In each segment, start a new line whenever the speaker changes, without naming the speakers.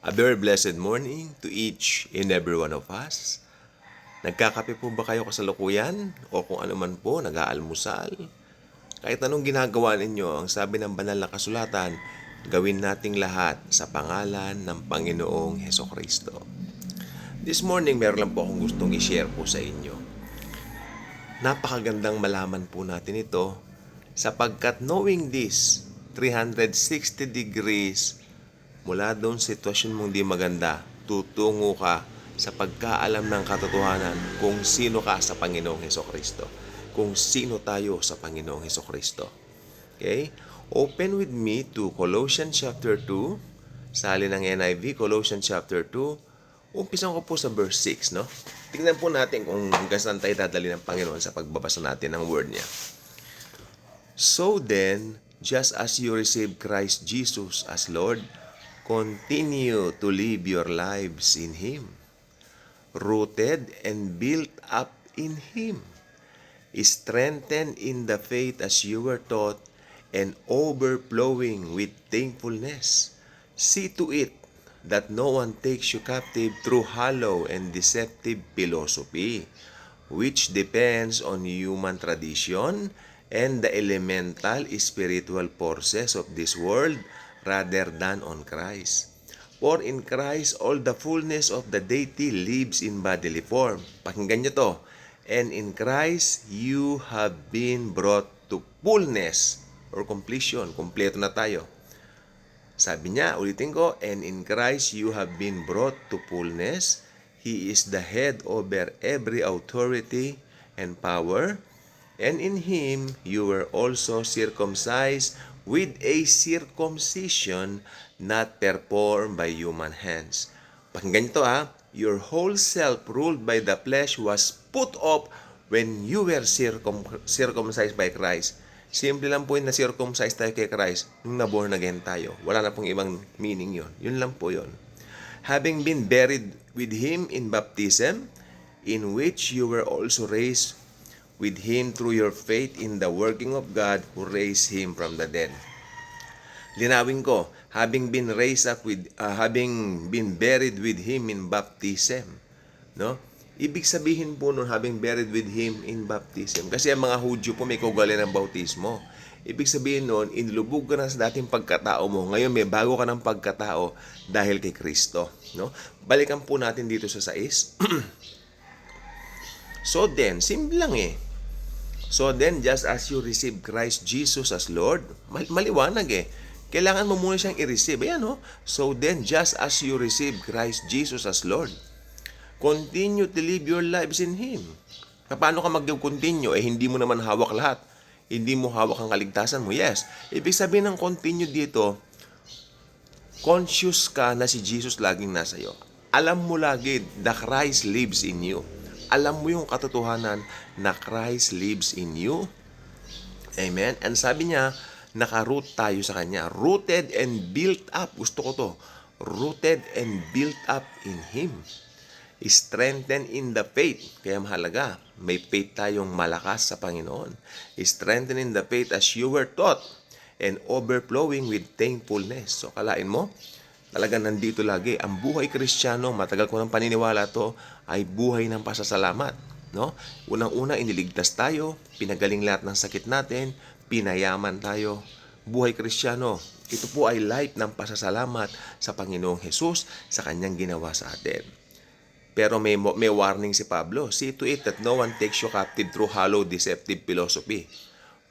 A very blessed morning to each and every one of us. Nagkakape po ba kayo kasalukuyan? O kung ano man po, nag-aalmusal? Kahit anong ginagawa ninyo, ang sabi ng banal na kasulatan, gawin nating lahat sa pangalan ng Panginoong Hesukristo. This morning, meron lang po akong gustong i-share po sa inyo. Napakagandang malaman po natin ito sapagkat knowing this, 360 degrees mula doon sa sitwasyon mong di maganda, tutungo ka sa pagkaalam ng katotohanan kung sino ka sa Panginoong Hesukristo. Kung sino tayo sa Panginoong Hesukristo. Okay? Open with me to Colossians chapter 2. Sali ng NIV, Colossians chapter 2. Umpisan ko po sa verse 6, no? Tingnan po natin kung hanggang saan tayo dadali ng Panginoon sa pagbabasa natin ng word niya. So then, just as you receive Christ Jesus as Lord, continue to live your lives in Him, rooted and built up in Him, strengthened in the faith as you were taught, and overflowing with thankfulness. See to it that no one takes you captive through hollow and deceptive philosophy, which depends on human tradition and the elemental spiritual forces of this world rather than on Christ. For in Christ all the fullness of the deity lives in bodily form. Pakinggan nyo to. And in Christ you have been brought to fullness or completion. Kompleto na tayo. Sabi niya, ulitin ko, and in Christ you have been brought to fullness. He is the head over every authority and power. And in Him you were also circumcised with a circumcision not performed by human hands. Pakinggan nito your whole self ruled by the flesh was put off when you were circumcised by Christ. Simple lang po yung na-circumcise tayo kay Christ nung na-born again tayo. Wala na pong ibang meaning yon. Yun lang po yon. Having been buried with Him in baptism, in which you were also raised with Him through your faith in the working of God who raised Him from the dead. Linawin ko, having been buried with Him in baptism, no? Ibig sabihin po nun, having buried with Him in baptism. Kasi ang mga Hudyo po may kaugalingan ng bautismo. Ibig sabihin nun, inilubog ka na sa dating pagkatao mo. Ngayon may bago ka ng pagkatao dahil kay Kristo, no? Balikan po natin dito sa 6. So then, simple lang So then, just as you receive Christ Jesus as Lord, maliwanag kailangan mo muna siyang i-receive. Ayan So then, just as you receive Christ Jesus as Lord, continue to live your lives in Him. Paano ka mag-continue? Hindi mo naman hawak lahat. Hindi mo hawak ang kaligtasan mo. Yes. Ibig sabihin ng continue dito, conscious ka na si Jesus laging nasa iyo. Alam mo lagi, the Christ lives in you. Alam mo yung katotohanan na Christ lives in you. Amen? And sabi niya, naka-root tayo sa Kanya. Rooted and built up. Gusto ko to. Rooted and built up in Him. Strengthened in the faith. Kaya mahalaga, may faith tayong malakas sa Panginoon. Strengthened in the faith as you were taught and overflowing with thankfulness. So, kalain mo, talagang nandito lagi. Ang buhay Kristiyano, matagal ko ng paniniwala to, ay buhay ng pasasalamat. No? Unang-una, iniligtas tayo, pinagaling lahat ng sakit natin, pinayaman tayo. Buhay Kristiyano, ito po ay life ng pasasalamat sa Panginoong Hesus sa Kanyang ginawa sa atin. Pero may warning si Pablo. See to it that no one takes you captive through hollow, deceptive philosophy,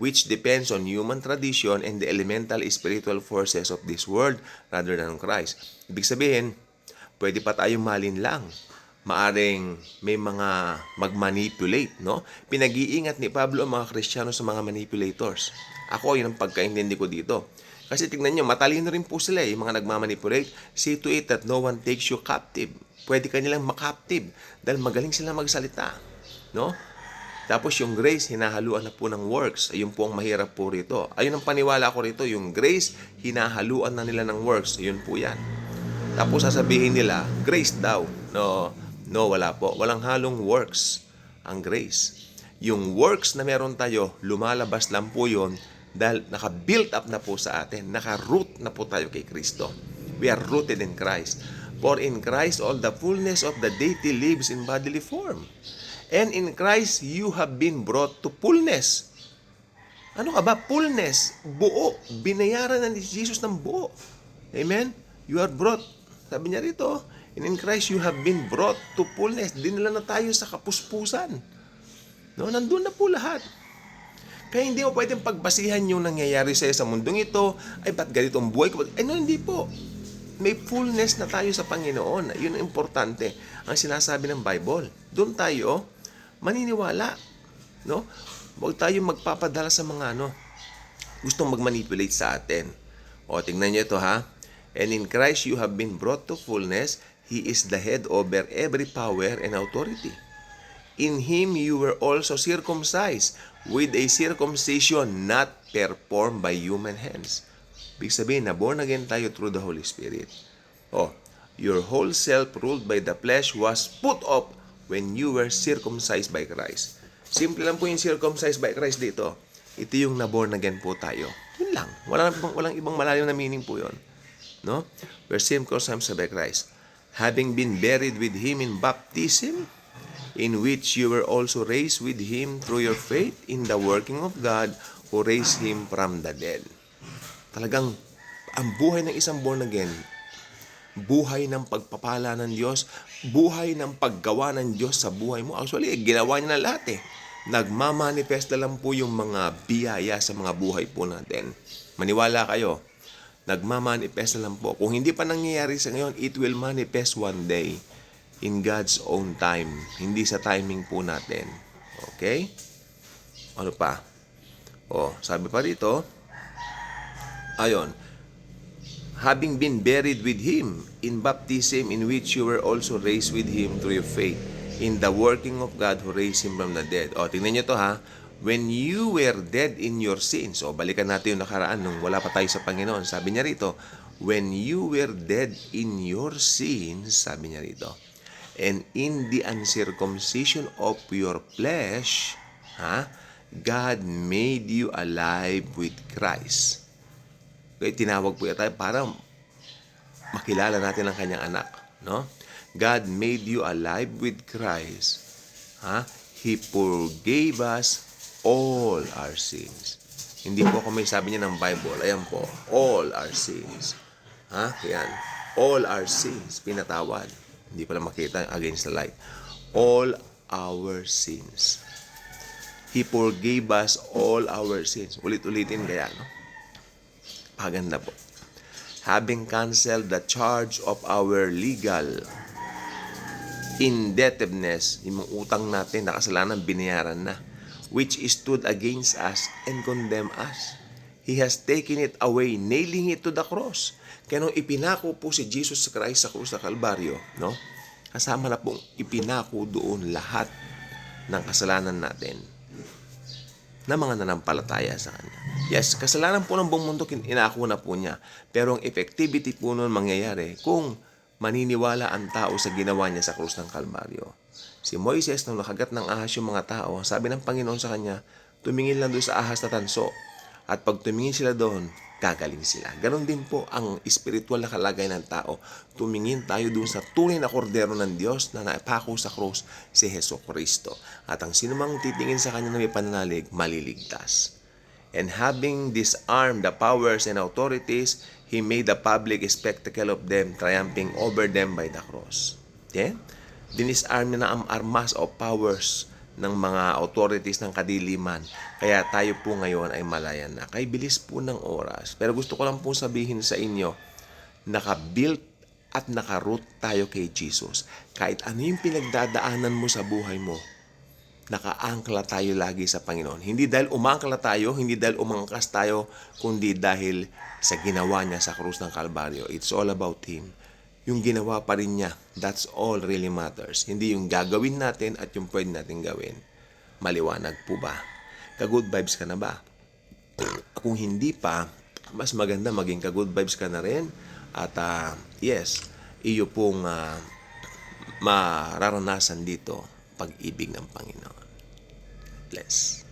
which depends on human tradition and the elemental spiritual forces of this world rather than on Christ. Ibig sabihin, pwede pa tayong malinlang. Maaring may mga mag-manipulate, no? Pinag-iingat ni Pablo ang mga Kristiyano sa mga manipulators. Ako, yun ang pagkaintindi ko dito. Kasi tignan nyo, matalino rin po sila yung mga nagmamanipulate. See to it that no one takes you captive. Pwede ka nilang makaptive dahil magaling sila magsalita, no? Tapos yung grace, hinahaluan na po ng works. Ayun po ang mahirap po rito. Ayun ang paniwala ko rito, yung grace, hinahaluan na nila ng works. Ayun po yan. Tapos sasabihin nila, grace daw. No, wala po. Walang halong works ang grace. Yung works na meron tayo, lumalabas lang po yun dahil naka-built up na po sa atin. Naka-root na po tayo kay Kristo. We are rooted in Christ. For in Christ all the fullness of the deity lives in bodily form. And in Christ you have been brought to fullness. Ano ka ba? Fullness. Buo. Binayaran na ni Jesus ng buo. Amen? You are brought. Sabi niya rito, and in Christ you have been brought to fullness. Dinala na tayo sa kapuspusan. No? Nandun na po lahat. Kaya hindi mo pwedeng pagbasihan yung nangyayari sa'yo sa mundong ito. Ay, ba't ganito ang buhay ko? Ay, no, hindi po. May fullness na tayo sa Panginoon. Yun ang importante. Ang sinasabi ng Bible. Doon tayo maniniwala. No? Huwag tayo magpapadala sa mga gustong mag-manipulate sa atin. O, tingnan niyo ito ha. And in Christ you have been brought to fullness. He is the head over every power and authority. In Him you were also circumcised with a circumcision not performed by human hands. Ibig sabihin na born again tayo through the Holy Spirit. Oh, your whole self ruled by the flesh was put off when you were circumcised by Christ. Simple lang po yung circumcised by Christ dito. Ito yung na-born again po tayo. Yun lang. Walang ibang malalim na meaning po yun. No? We're circumcised by Christ. Having been buried with Him in baptism, in which you were also raised with Him through your faith in the working of God who raised Him from the dead. Talagang ang buhay ng isang born again, buhay ng pagpapala ng Diyos, buhay ng paggawa ng Diyos sa buhay mo. Actually, ginawa niya na lahat eh. Nagmamanifest na lang po yung mga biyaya sa mga buhay po natin. Maniwala kayo, nagmamanifest na lang po. Kung hindi pa nangyayari sa ngayon, it will manifest one day in God's own time. Hindi sa timing po natin. Okay? Ano pa? Sabi pa dito, ayon, having been buried with Him in baptism, in which you were also raised with Him through your faith in the working of God who raised Him from the dead. Tingnan nyo to ha. When you were dead in your sins. Balikan natin yung nakaraan nung wala pa tayo sa Panginoon. Sabi niya rito, when you were dead in your sins, sabi niya rito, and in the uncircumcision of your flesh, God made you alive with Christ. Kaya tinawag po tayo para makilala natin ang kanyang anak. No? God made you alive with Christ. He forgave us all our sins. Hindi po ako may sabi niya ng Bible. Ayan po, all our sins. Yan. All our sins, pinatawad. Hindi pala makita against the light. All our sins. He forgave us all our sins. Ulit-ulitin kaya, no? Paganda po. Having canceled the charge of our legal indebtedness, yung mga utang natin na kasalanan, binayaran na, which stood against us and condemned us. He has taken it away, nailing it to the cross. Kaya nung ipinako po si Jesus Christ sa krus sa Kalbaryo, no? Kasama na pong ipinako doon lahat ng kasalanan natin na mga nanampalataya sa Kanya. Yes, kasalanan po ng buong mundo, inako na po niya. Pero ang effectivity po nun mangyayari kung maniniwala ang tao sa ginawa niya sa krus ng Kalbaryo. Si Moises, nung nakagat ng ahas yung mga tao, sabi ng Panginoon sa kanya, tumingin lang doon sa ahas na tanso. At pag tumingin sila doon, gagaling sila. Ganon din po ang spiritual na kalagayan ng tao. Tumingin tayo doon sa tunay na kordero ng Diyos na naipako sa krus, si Jesucristo. At ang sinumang titingin sa kanya na may pananalig, maliligtas. And having disarmed the powers and authorities, He made a public spectacle of them, triumphing over them by the cross. Okay? Dinisarm na ang armas o powers ng mga authorities ng kadiliman. Kaya tayo po ngayon ay malaya na. Kay bilis po ng oras. Pero gusto ko lang po sabihin sa inyo, naka-built at naka-root tayo kay Jesus. Kahit ano yung pinagdadaanan mo sa buhay mo, naka-angkla tayo lagi sa Panginoon. Hindi dahil umangkla tayo, hindi dahil umangkas tayo, kundi dahil sa ginawa niya sa krus ng Kalbaryo. It's all about Him. Yung ginawa pa rin niya, that's all really matters. Hindi yung gagawin natin at yung pwede natin gawin. Maliwanag po ba? Ka-good vibes ka na ba? Kung hindi pa, mas maganda maging ka-good vibes ka na rin. At yes, iyo pong mararanasan dito pag-ibig ng Panginoon. Bless.